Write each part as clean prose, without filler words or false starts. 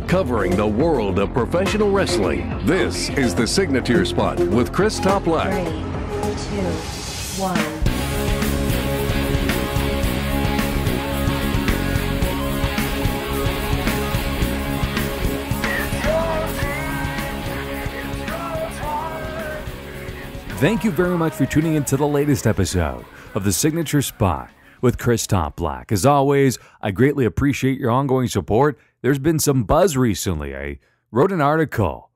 covering the world of professional wrestling. This is the Signature Spot with Chris Toplack. 3, 2, 1. Thank you very much for tuning into the latest episode of the Signature Spot with Chris Toplack. As always, I greatly appreciate your ongoing support. There's been some buzz recently. I wrote an article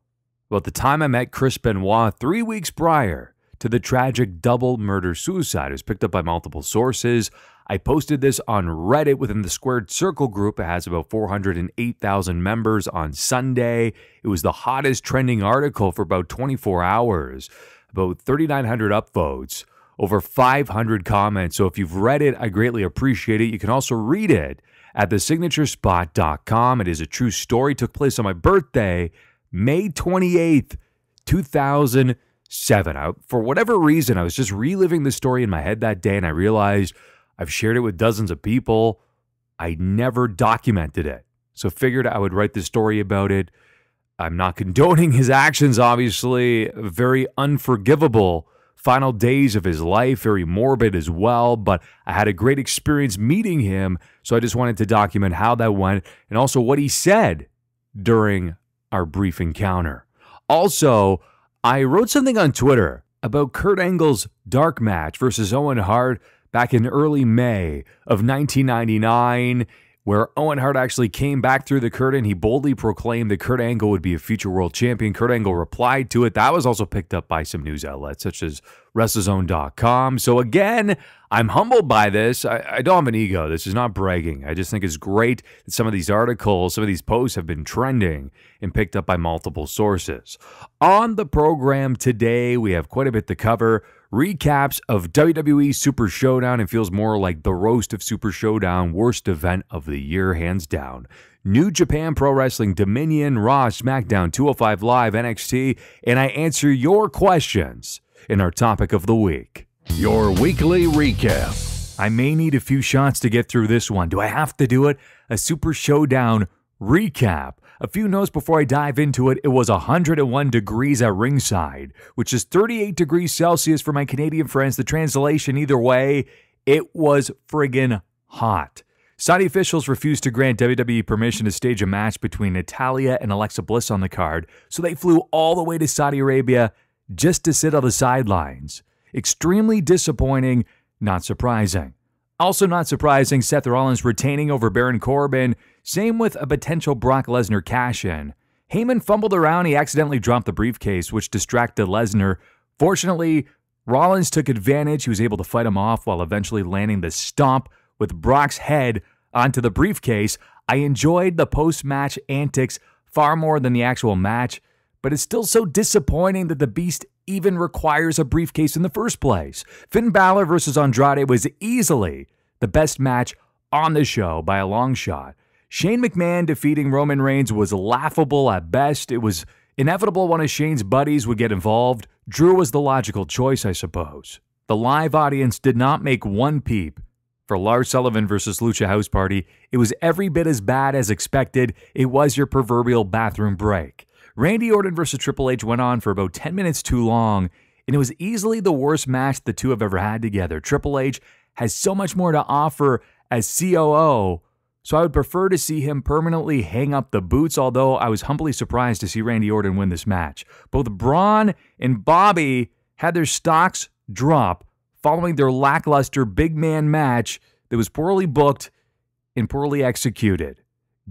about the time I met Chris Benoit 3 weeks prior to the tragic double murder-suicide. It was picked up by multiple sources. I posted this on Reddit within the Squared Circle group. It has about 408,000 members on Sunday. It was the hottest trending article for about 24 hours. About 3,900 upvotes, over 500 comments. So if you've read it, I greatly appreciate it. You can also read it at thesignaturespot.com. It is a true story. It took place on my birthday, May 28th, 2007. For whatever reason, I was just reliving the story in my head that day, and I realized I've shared it with dozens of people. I never documented it. So figured I would write the story about it. I'm not condoning his actions, obviously. Very unforgivable final days of his life, very morbid as well, but I had a great experience meeting him, so I just wanted to document how that went and also what he said during our brief encounter. Also, I wrote something on Twitter about Kurt Angle's dark match versus Owen Hart back in early May of 1999, where Owen Hart actually came back through the curtain. He boldly proclaimed that Kurt Angle would be a future world champion. Kurt Angle replied to it. That was also picked up by some news outlets, such as WrestleZone.com. So again, I'm humbled by this. I don't have an ego. This is not bragging. I just think it's great that some of these articles, some of these posts have been trending and picked up by multiple sources. On the program today, we have quite a bit to cover. Recaps of WWE Super Showdown. It feels more like the roast of Super Showdown, worst event of the year, hands down. New Japan Pro Wrestling Dominion, Raw, Smackdown, 205 Live, NXT, and I answer your questions in our topic of the week. Your weekly recap. I may need a few shots to get through this one. Do I have to do it? A Super Showdown recap. A few notes before I dive into it. It was 101 degrees at ringside, which is 38 degrees Celsius for my Canadian friends. The translation, either way, it was friggin' hot. Saudi officials refused to grant WWE permission to stage a match between Natalya and Alexa Bliss on the card, so they flew all the way to Saudi Arabia just to sit on the sidelines. Extremely disappointing, not surprising. Also not surprising, Seth Rollins retaining over Baron Corbin. Same with a potential Brock Lesnar cash-in. Heyman fumbled around. He accidentally dropped the briefcase, which distracted Lesnar. Fortunately, Rollins took advantage. He was able to fight him off while eventually landing the stomp with Brock's head onto the briefcase. I enjoyed the post-match antics far more than the actual match, but it's still so disappointing that the Beast even requires a briefcase in the first place. Finn Balor versus Andrade was easily the best match on the show by a long shot. Shane McMahon defeating Roman Reigns was laughable at best. It was inevitable one of Shane's buddies would get involved. Drew was the logical choice, I suppose. The live audience did not make one peep for Lars Sullivan versus Lucha House Party. It was every bit as bad as expected. It was your proverbial bathroom break. Randy Orton versus Triple H went on for about 10 minutes too long, and it was easily the worst match the two have ever had together. Triple H has so much more to offer as COO, so I would prefer to see him permanently hang up the boots, although I was humbly surprised to see Randy Orton win this match. Both Braun and Bobby had their stocks drop following their lackluster big man match that was poorly booked and poorly executed.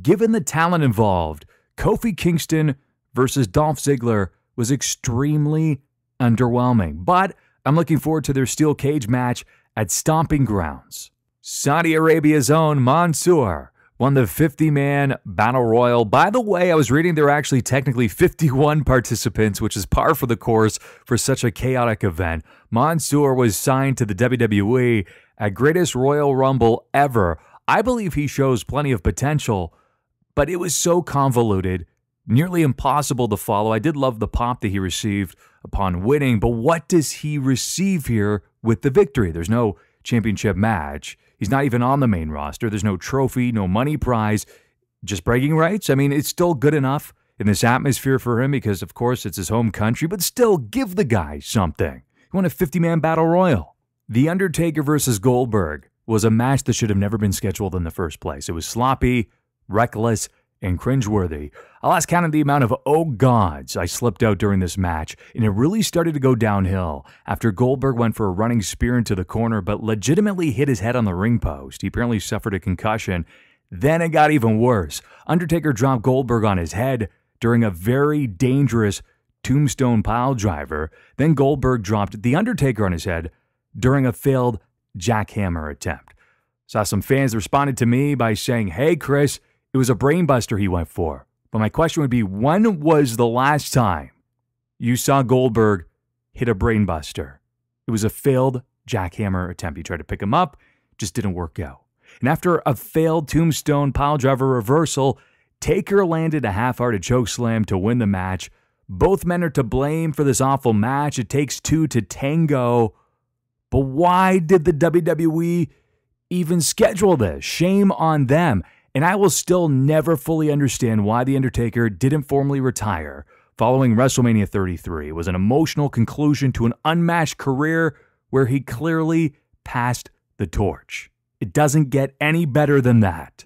Given the talent involved, Kofi Kingston versus Dolph Ziggler was extremely underwhelming, but I'm looking forward to their steel cage match at Stomping Grounds. Saudi Arabia's own Mansoor won the 50-man Battle Royal. By the way, I was reading there are actually technically 51 participants, which is par for the course for such a chaotic event. Mansoor was signed to the WWE at Greatest Royal Rumble ever. I believe he shows plenty of potential, but it was so convoluted, nearly impossible to follow. I did love the pop that he received upon winning, but what does he receive here with the victory? There's no championship match. He's not even on the main roster. There's no trophy, no money prize. Just bragging rights? I mean, it's still good enough in this atmosphere for him because, of course, it's his home country, but still give the guy something. He won a 50-man battle royal. The Undertaker versus Goldberg was a match that should have never been scheduled in the first place. It was sloppy, reckless, and cringeworthy. I lost count of the amount of "oh gods" I slipped out during this match, and it really started to go downhill after Goldberg went for a running spear into the corner but legitimately hit his head on the ring post. He apparently suffered a concussion. Then it got even worse. Undertaker dropped Goldberg on his head during a very dangerous tombstone pile driver. Then Goldberg dropped The Undertaker on his head during a failed jackhammer attempt. Saw some fans responded to me by saying, "Hey, Chris, it was a brainbuster he went for." But my question would be, when was the last time you saw Goldberg hit a brainbuster? It was a failed jackhammer attempt. He tried to pick him up, just didn't work out. And after a failed tombstone piledriver reversal, Taker landed a half-hearted chokeslam to win the match. Both men are to blame for this awful match. It takes two to tango. But why did the WWE even schedule this? Shame on them. And I will still never fully understand why The Undertaker didn't formally retire following WrestleMania 33. It was an emotional conclusion to an unmatched career where he clearly passed the torch. It doesn't get any better than that.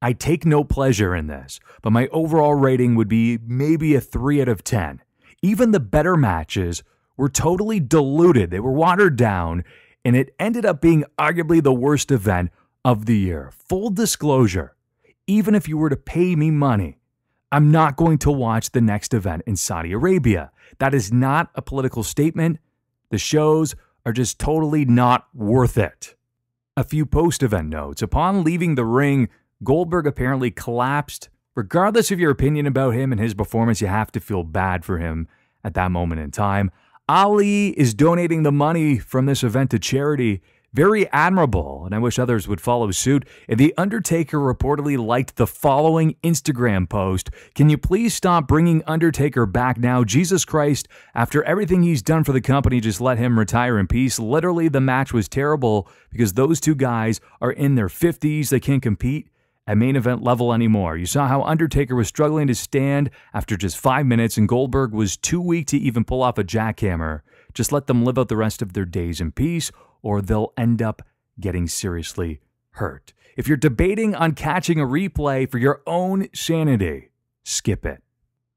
I take no pleasure in this, but my overall rating would be maybe a 3 out of 10. Even the better matches were totally diluted. They were watered down, and it ended up being arguably the worst event of the year. Full disclosure, even if you were to pay me money, I'm not going to watch the next event in Saudi Arabia. That is not a political statement. The shows are just totally not worth it. A few post-event notes. Upon leaving the ring, Goldberg apparently collapsed. Regardless of your opinion about him and his performance, you have to feel bad for him at that moment in time. Ali is donating the money from this event to charity. Very admirable, and I wish others would follow suit. And The Undertaker reportedly liked the following Instagram post. "Can you please stop bringing Undertaker back now? Jesus Christ, after everything he's done for the company, just let him retire in peace." Literally, the match was terrible because those two guys are in their 50s. They can't compete at main event level anymore. You saw how Undertaker was struggling to stand after just 5 minutes, and Goldberg was too weak to even pull off a jackhammer. Just let them live out the rest of their days in peace, or they'll end up getting seriously hurt. If you're debating on catching a replay for your own sanity, skip it.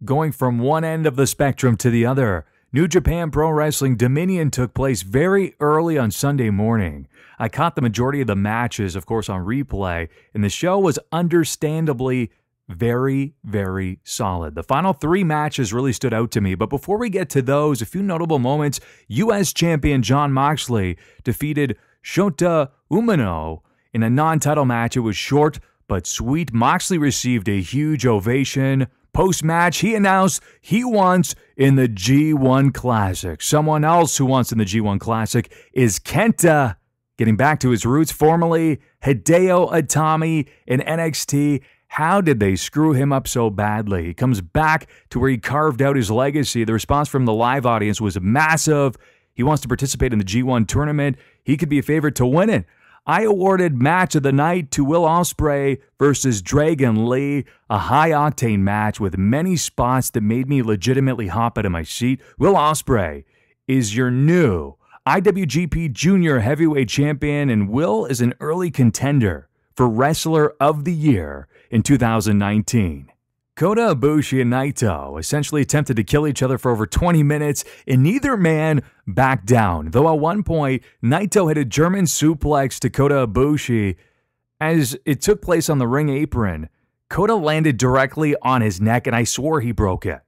Going from one end of the spectrum to the other, New Japan Pro Wrestling Dominion took place very early on Sunday morning. I caught the majority of the matches, of course, on replay, and the show was understandably very, very solid. The final 3 matches really stood out to me, but before we get to those, a few notable moments. U.S. champion Jon Moxley defeated Shota Umino in a non-title match. It was short but sweet. Moxley received a huge ovation. Post-match, he announced he wants in the G1 Classic. Someone else who wants in the G1 Classic is Kenta, getting back to his roots, formerly Hideo Itami in NXT. How did they screw him up so badly? He comes back to where he carved out his legacy. The response from the live audience was massive. He wants to participate in the G1 tournament. He could be a favorite to win it. I awarded Match of the Night to Will Ospreay versus Dragon Lee, a high-octane match with many spots that made me legitimately hop out of my seat. Will Ospreay is your new IWGP Junior Heavyweight Champion, and Will is an early contender for Wrestler of the Year in 2019. Kota Ibushi and Naito essentially attempted to kill each other for over 20 minutes, and neither man backed down. Though at one point, Naito hit a German suplex to Kota Ibushi. As it took place on the ring apron, Kota landed directly on his neck, and I swore he broke it.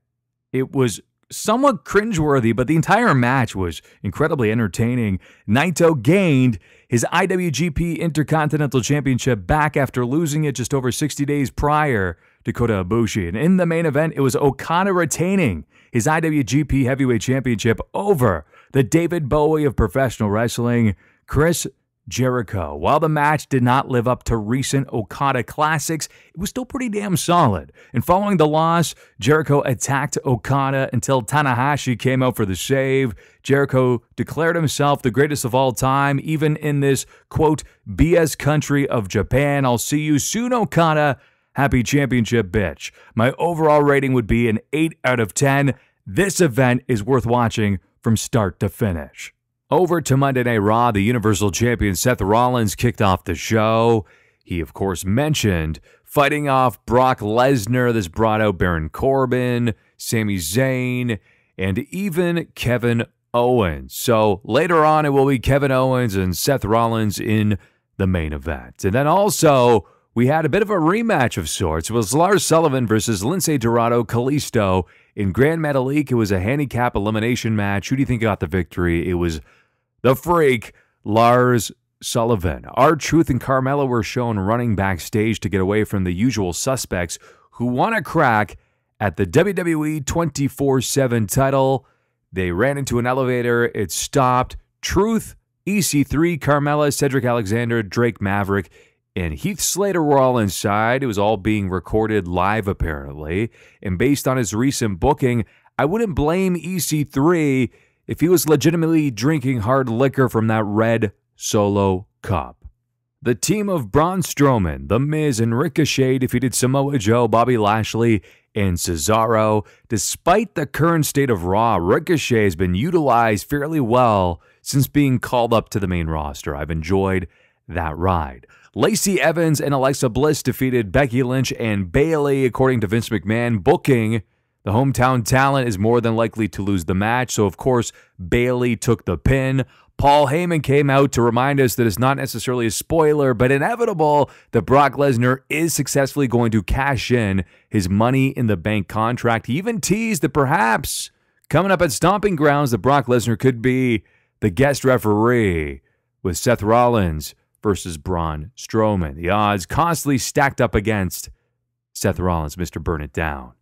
It was somewhat cringeworthy, but the entire match was incredibly entertaining. Naito gained his IWGP Intercontinental Championship back after losing it just over 60 days prior to Kota Ibushi. And in the main event, it was Okada retaining his IWGP Heavyweight Championship over the David Bowie of professional wrestling, Chris Jericho. While the match did not live up to recent Okada classics, it was still pretty damn solid. And following the loss, Jericho attacked Okada until Tanahashi came out for the save. Jericho declared himself the greatest of all time, even in this, quote, BS country of Japan. I'll see you soon, Okada. Happy championship, bitch. My overall rating would be an 8 out of 10. This event is worth watching from start to finish. Over to Monday Night Raw, the Universal Champion Seth Rollins kicked off the show. He, of course, mentioned fighting off Brock Lesnar. This brought out Baron Corbin, Sami Zayn, and even Kevin Owens. So later on, it will be Kevin Owens and Seth Rollins in the main event. And then also, we had a bit of a rematch of sorts. It was Lars Sullivan versus Lince Dorado Kalisto. In Grand Metalik, it was a handicap elimination match. Who do you think got the victory? It was the Freak, Lars Sullivan. R-Truth and Carmella were shown running backstage to get away from the usual suspects who want a crack at the WWE 24/7 title. They ran into an elevator. It stopped. Truth, EC3, Carmella, Cedric Alexander, Drake Maverick, and Heath Slater were all inside. It was all being recorded live, apparently. And based on his recent booking, I wouldn't blame EC3 if he was legitimately drinking hard liquor from that red Solo cup. The team of Braun Strowman, The Miz, and Ricochet defeated Samoa Joe, Bobby Lashley, and Cesaro. Despite the current state of Raw, Ricochet has been utilized fairly well since being called up to the main roster. I've enjoyed that ride. Lacey Evans and Alexa Bliss defeated Becky Lynch and Bayley. According to Vince McMahon, booking, the hometown talent is more than likely to lose the match, so of course, Bayley took the pin. Paul Heyman came out to remind us that it's not necessarily a spoiler, but inevitable that Brock Lesnar is successfully going to cash in his Money in the Bank contract. He even teased that perhaps coming up at Stomping Grounds that Brock Lesnar could be the guest referee with Seth Rollins versus Braun Strowman. The odds constantly stacked up against Seth Rollins, Mr. Burn It Down.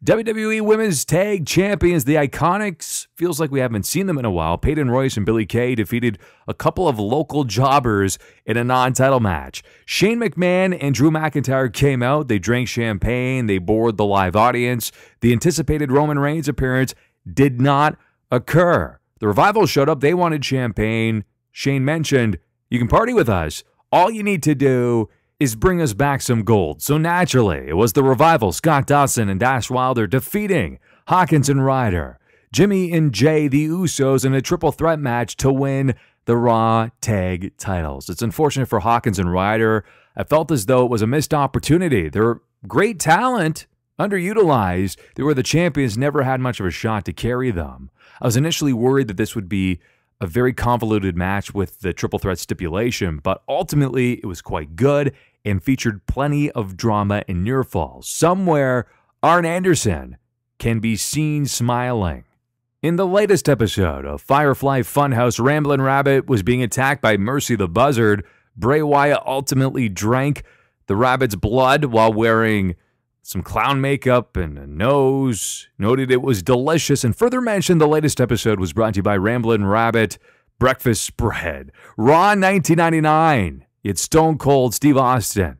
WWE Women's Tag Champions, the Iconics, feels like we haven't seen them in a while. Peyton Royce and Billie Kay defeated a couple of local jobbers in a non-title match. Shane McMahon and Drew McIntyre came out. They drank champagne. They bored the live audience. The anticipated Roman Reigns appearance did not occur. The Revival showed up. They wanted champagne. Shane mentioned, "You can party with us. All you need to do is bring us back some gold." So naturally, it was the Revival, Scott Dawson and Dash Wilder, defeating Hawkins and Ryder, Jimmy and Jay, the Usos, in a triple threat match to win the Raw Tag titles. It's unfortunate for Hawkins and Ryder. I felt as though it was a missed opportunity. They're great talent, underutilized. They were the champions, never had much of a shot to carry them. I was initially worried that this would be a very convoluted match with the triple threat stipulation, but ultimately it was quite good and featured plenty of drama and near falls. Somewhere, Arn Anderson can be seen smiling. In the latest episode of Firefly Funhouse, Ramblin' Rabbit was being attacked by Mercy the Buzzard. Bray Wyatt ultimately drank the rabbit's blood while wearing some clown makeup and a nose, noted it was delicious, and further mentioned the latest episode was brought to you by Ramblin' Rabbit Breakfast Spread. Raw 1999, it's Stone Cold Steve Austin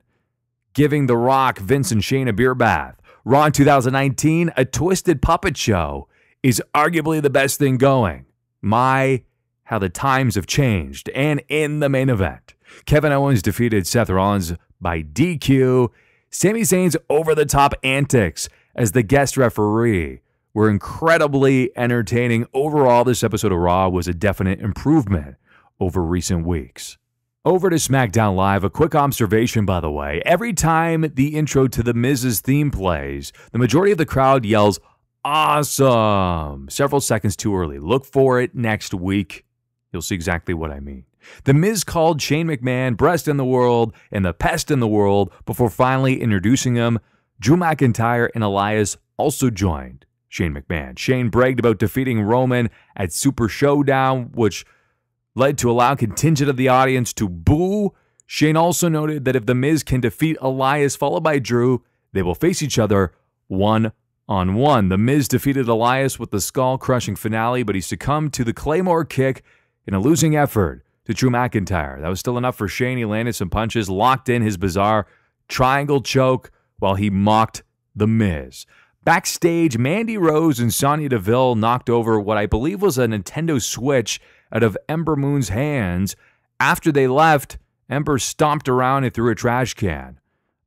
giving The Rock, Vince, and Shane a beer bath. Raw 2019, a twisted puppet show, is arguably the best thing going. My, how the times have changed. And in the main event, Kevin Owens defeated Seth Rollins by DQ. Sami Zayn's over-the-top antics as the guest referee were incredibly entertaining. Overall, this episode of Raw was a definite improvement over recent weeks. Over to SmackDown Live, a quick observation, by the way. Every time the intro to The Miz's theme plays, the majority of the crowd yells, "Awesome!" several seconds too early. Look for it next week. You'll see exactly what I mean. The Miz called Shane McMahon breast in the world and the pest in the world before finally introducing him. Drew McIntyre and Elias also joined Shane McMahon. Shane bragged about defeating Roman at Super Showdown, which led to a loud contingent of the audience to boo. Shane also noted that if The Miz can defeat Elias followed by Drew, they will face each other one-on-one. The Miz defeated Elias with the skull-crushing finale, but he succumbed to the Claymore kick in a losing effort to Drew McIntyre. That was still enough for Shane. He landed some punches, locked in his bizarre triangle choke while he mocked The Miz. Backstage, Mandy Rose and Sonya Deville knocked over what I believe was a Nintendo Switch out of Ember Moon's hands. After they left, Ember stomped around and threw a trash can.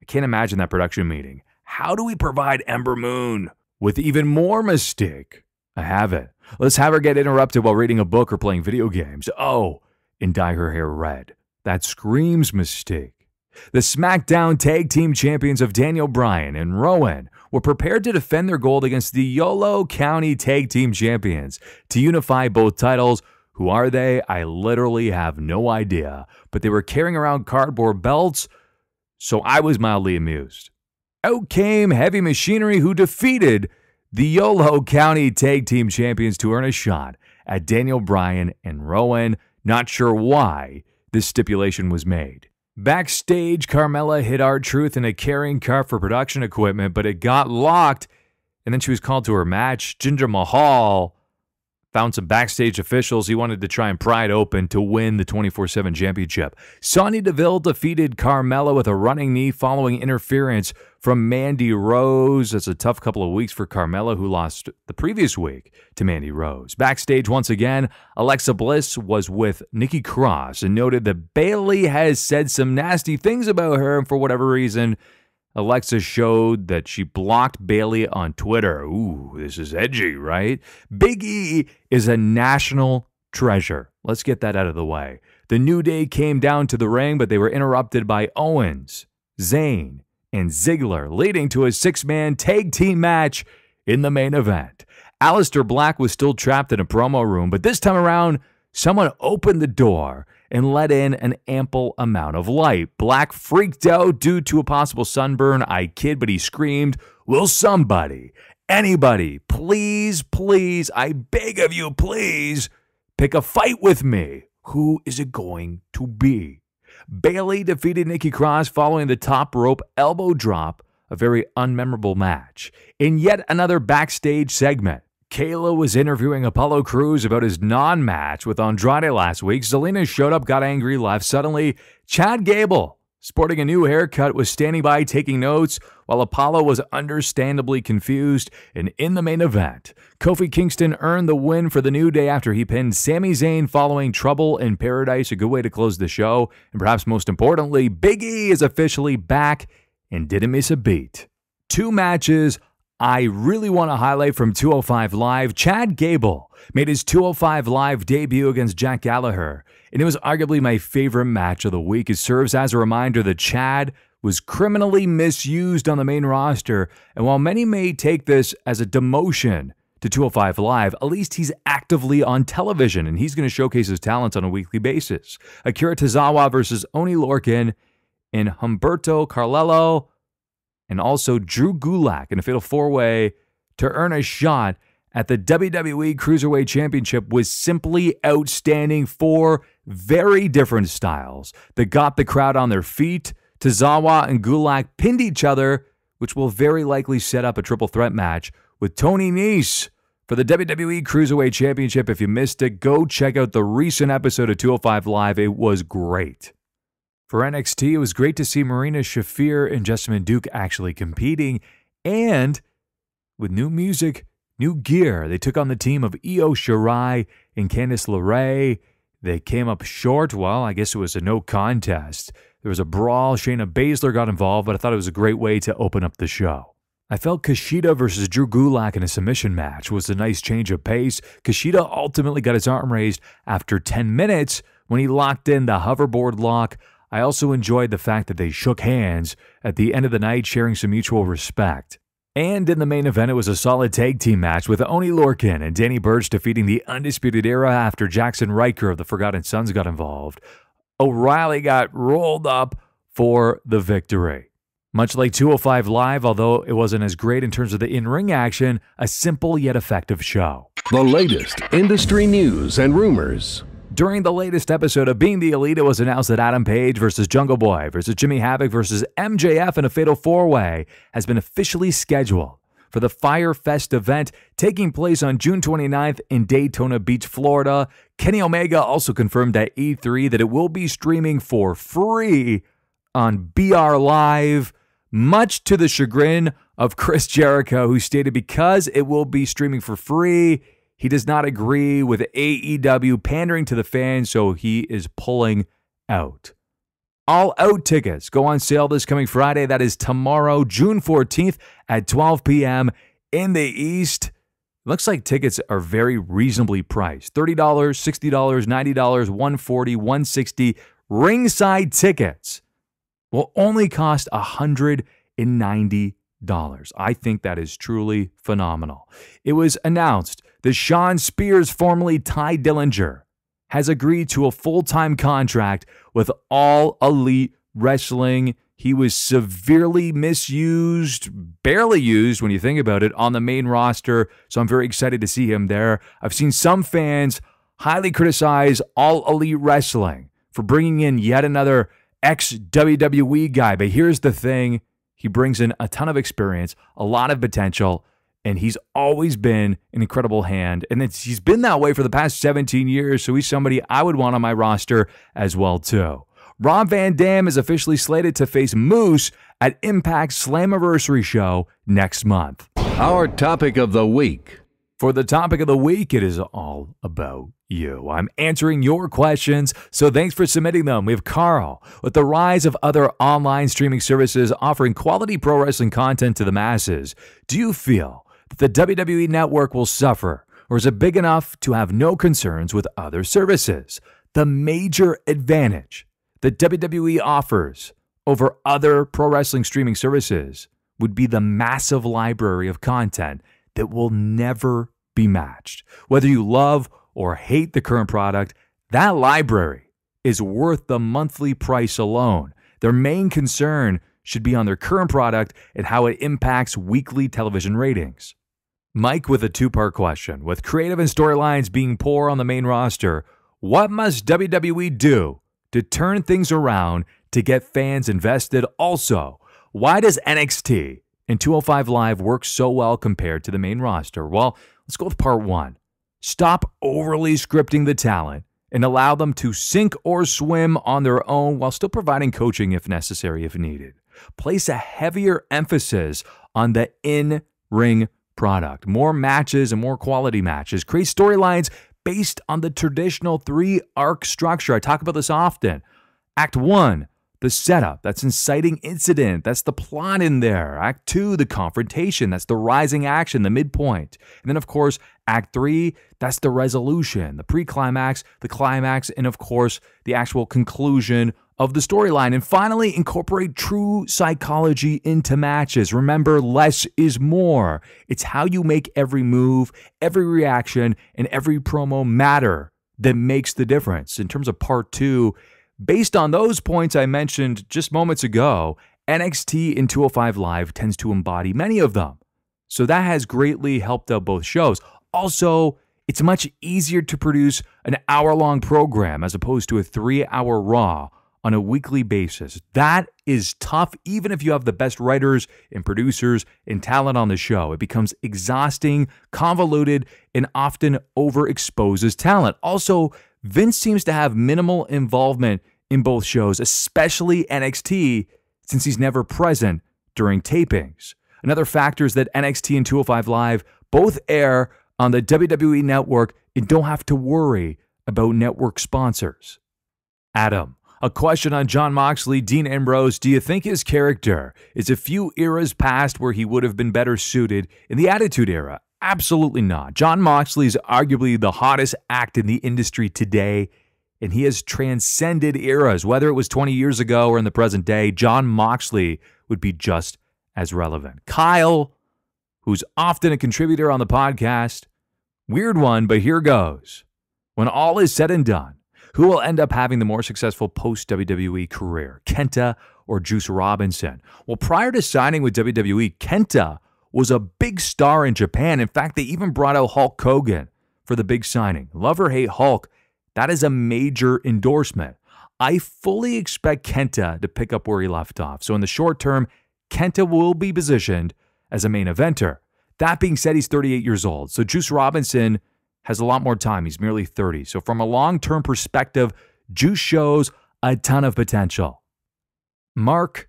I can't imagine that production meeting. How do we provide Ember Moon with even more Mystique? I have it. Let's have her get interrupted while reading a book or playing video games. Oh, and dye her hair red. That screams Mystique. The SmackDown Tag Team Champions of Daniel Bryan and Rowan were prepared to defend their gold against the Yolo County Tag Team Champions to unify both titles. Who are they? I literally have no idea, but they were carrying around cardboard belts, so I was mildly amused. Out came Heavy Machinery, who defeated the Yolo County Tag Team Champions to earn a shot at Daniel Bryan and Rowan. Not sure why this stipulation was made. Backstage, Carmella hid R-Truth in a carrying cart for production equipment, but it got locked, and then she was called to her match. Jinder Mahal found some backstage officials he wanted to try and pry it open to win the 24/7 championship. Sonya Deville defeated Carmella with a running knee following interference from Mandy Rose. That's a tough couple of weeks for Carmella, who lost the previous week to Mandy Rose. Backstage once again, Alexa Bliss was with Nikki Cross and noted that Bayley has said some nasty things about her, and for whatever reason, Alexa showed that she blocked Bayley on Twitter. Ooh, this is edgy, right? Big E is a national treasure. Let's get that out of the way. The New Day came down to the ring, but they were interrupted by Owens, Zayn, and Ziggler, leading to a six-man tag team match in the main event. Aleister Black was still trapped in a promo room, but this time around, someone opened the door and let in an ample amount of light. Black freaked out due to a possible sunburn. I kid, but he screamed, "Will somebody, anybody, please, please, I beg of you, please, pick a fight with me? Who is it going to be?" Bayley defeated Nikki Cross following the top rope elbow drop, a very unmemorable match. In yet another backstage segment, Kayla was interviewing Apollo Crews about his non-match with Andrade last week. Zelina showed up, got angry, left. Suddenly, Chad Gable, sporting a new haircut, was standing by taking notes, while Apollo was understandably confused. And in the main event, Kofi Kingston earned the win for the New Day after he pinned Sami Zayn following Trouble in Paradise, a good way to close the show. And perhaps most importantly, Big E is officially back and didn't miss a beat. Two matches I really want to highlight from 205 Live. Chad Gable made his 205 Live debut against Jack Gallagher, and it was arguably my favorite match of the week. It serves as a reminder that Chad was criminally misused on the main roster, and while many may take this as a demotion to 205 Live, at least he's actively on television, and he's going to showcase his talents on a weekly basis. Akira Tozawa versus Oni Lorcan and Humberto Carrillo, and also Drew Gulak in a fatal four-way to earn a shot at the WWE Cruiserweight Championship was simply outstanding. Four very different styles that got the crowd on their feet. Tozawa and Gulak pinned each other, which will very likely set up a triple threat match with Tony Nese for the WWE Cruiserweight Championship. If you missed it, go check out the recent episode of 205 Live. It was great. For NXT, it was great to see Marina Shafir and Jessamine Duke actually competing, and with new music, new gear, they took on the team of Io Shirai and Candice LeRae. They came up short. Well, I guess it was a no contest. There was a brawl. Shayna Baszler got involved, but I thought it was a great way to open up the show. I felt Kushida versus Drew Gulak in a submission match was a nice change of pace. Kushida ultimately got his arm raised after 10 minutes when he locked in the hoverboard lock. I also enjoyed the fact that they shook hands at the end of the night, sharing some mutual respect. And in the main event, it was a solid tag team match with Oni Lorcan and Danny Burch defeating the Undisputed Era after Jackson Riker of the Forgotten Sons got involved. O'Reilly got rolled up for the victory. Much like 205 Live, although it wasn't as great in terms of the in-ring action, a simple yet effective show. The latest industry news and rumors. During the latest episode of Being the Elite, it was announced that Adam Page versus Jungle Boy versus Jimmy Havoc versus MJF in a fatal four-way has been officially scheduled for the Fyre Fest event taking place on June 29th in Daytona Beach, Florida. Kenny Omega also confirmed at E3 that it will be streaming for free on BR Live, much to the chagrin of Chris Jericho, who stated because it will be streaming for free, he does not agree with AEW pandering to the fans, so he is pulling out. All Out tickets go on sale this coming Friday. That is tomorrow, June 14th at 12 p.m. in the East. Looks like tickets are very reasonably priced. $30, $60, $90, $140, $160. Ringside tickets will only cost $190. I think that is truly phenomenal. It was announced that Sean Spears, formerly Ty Dillinger, has agreed to a full-time contract with All Elite Wrestling. He was severely misused, barely used when you think about it, on the main roster, so I'm very excited to see him there. I've seen some fans highly criticize All Elite Wrestling for bringing in yet another ex-WWE guy, but here's the thing. He brings in a ton of experience, a lot of potential, and he's always been an incredible hand. And he's been that way for the past 17 years, so he's somebody I would want on my roster as well, too. Rob Van Dam is officially slated to face Moose at Impact's Slammiversary show next month. Our topic of the week. For the topic of the week, it is all about you. I'm answering your questions, so thanks for submitting them. We have Carl. With the rise of other online streaming services offering quality pro wrestling content to the masses, do you feel that the WWE Network will suffer, or is it big enough to have no concerns with other services? The major advantage that WWE offers over other pro wrestling streaming services would be the massive library of content that will never be matched. Whether you love or hate the current product, that library is worth the monthly price alone. Their main concern should be on their current product and how it impacts weekly television ratings. Mike with a two-part question. With creative and storylines being poor on the main roster, what must WWE do to turn things around to get fans invested? Also, why does NXT and 205 Live work so well compared to the main roster? Well, let's go with part one. Stop overly scripting the talent and allow them to sink or swim on their own while still providing coaching if necessary, if needed. Place a heavier emphasis on the in-ring product. More matches and more quality matches. Create storylines based on the traditional three-arc structure. I talk about this often. Act 1, the setup. That's inciting incident. That's the plot in there. Act 2, the confrontation. That's the rising action, the midpoint. And then, of course, Act 3, that's the resolution, the pre-climax, the climax, and, of course, the actual conclusion of the storyline. And finally, incorporate true psychology into matches. Remember, less is more. It's how you make every move, every reaction, and every promo matter that makes the difference. In terms of part 2, based on those points I mentioned just moments ago, NXT and 205 Live tends to embody many of them. So that has greatly helped out both shows. Also, it's much easier to produce an hour-long program as opposed to a 3-hour Raw on a weekly basis. That is tough, even if you have the best writers and producers and talent on the show. It becomes exhausting, convoluted, and often overexposes talent. Also, Vince seems to have minimal involvement in both shows, especially NXT, since he's never present during tapings. Another factor is that NXT and 205 Live both air on the WWE Network and don't have to worry about network sponsors. Adam, a question on Jon Moxley, Dean Ambrose. Do you think his character is a few eras past where he would have been better suited in the Attitude Era? Absolutely not. Jon Moxley is arguably the hottest act in the industry today, and he has transcended eras. Whether it was 20 years ago or in the present day, Jon Moxley would be just as relevant. Kyle, who's often a contributor on the podcast, weird one, but here goes. When all is said and done, who will end up having the more successful post-WWE career, Kenta or Juice Robinson? Well, prior to signing with WWE, Kenta was a big star in Japan. In fact, they even brought out Hulk Hogan for the big signing. Love or hate Hulk, that is a major endorsement. I fully expect Kenta to pick up where he left off. So in the short term, Kenta will be positioned as a main eventer. That being said, he's 38 years old. So Juice Robinson has a lot more time. He's merely 30. So from a long-term perspective, Juice shows a ton of potential. Mark,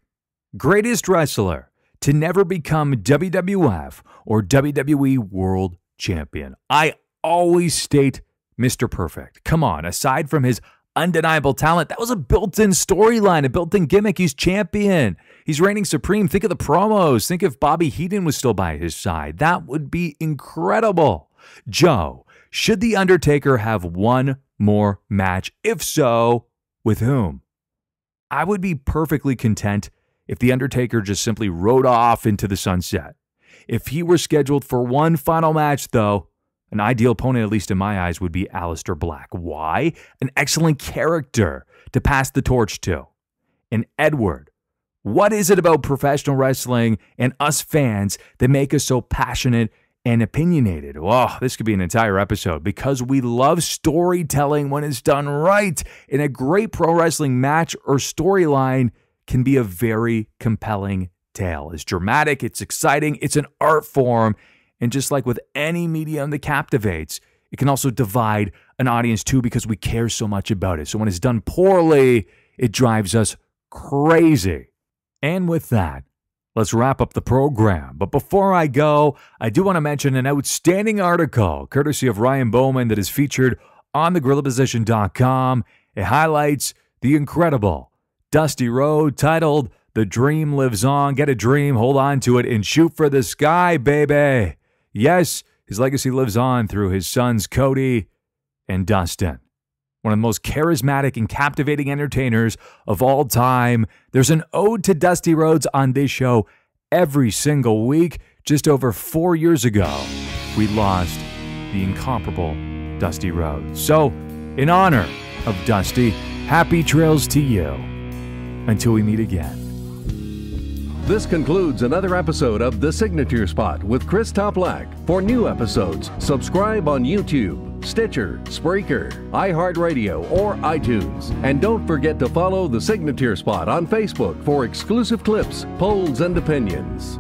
greatest wrestler to never become WWF or WWE World Champion. I always state Mr. Perfect. Come on, aside from his undeniable talent. That was a built-in storyline, a built-in gimmick. He's champion. He's reigning supreme. Think of the promos. Think if Bobby Heenan was still by his side. That would be incredible. Joe, should The Undertaker have one more match? If so, with whom? I would be perfectly content if The Undertaker just simply rode off into the sunset. If he were scheduled for one final match, though, an ideal opponent, at least in my eyes, would be Aleister Black. Why? An excellent character to pass the torch to. And Edward, what is it about professional wrestling and us fans that make us so passionate and opinionated? Well, this could be an entire episode because we love storytelling when it's done right. And a great pro wrestling match or storyline can be a very compelling tale. It's dramatic, it's exciting, it's an art form. And just like with any medium that captivates, it can also divide an audience too because we care so much about it. So when it's done poorly, it drives us crazy. And with that, let's wrap up the program. But before I go, I do want to mention an outstanding article courtesy of Ryan Bowman that is featured on thegorillaposition.com. It highlights the incredible Dusty Rhodes titled "The Dream Lives On." Get a dream, hold on to it, and shoot for the sky, baby. Yes, his legacy lives on through his sons Cody and Dustin. One of the most charismatic and captivating entertainers of all time. There's an ode to Dusty Rhodes on this show every single week. Just over 4 years ago, we lost the incomparable Dusty Rhodes. So, in honor of Dusty, happy trails to you. Until we meet again. This concludes another episode of The Signature Spot with Chris Toplack. For new episodes, subscribe on YouTube, Stitcher, Spreaker, iHeartRadio, or iTunes. And don't forget to follow The Signature Spot on Facebook for exclusive clips, polls, and opinions.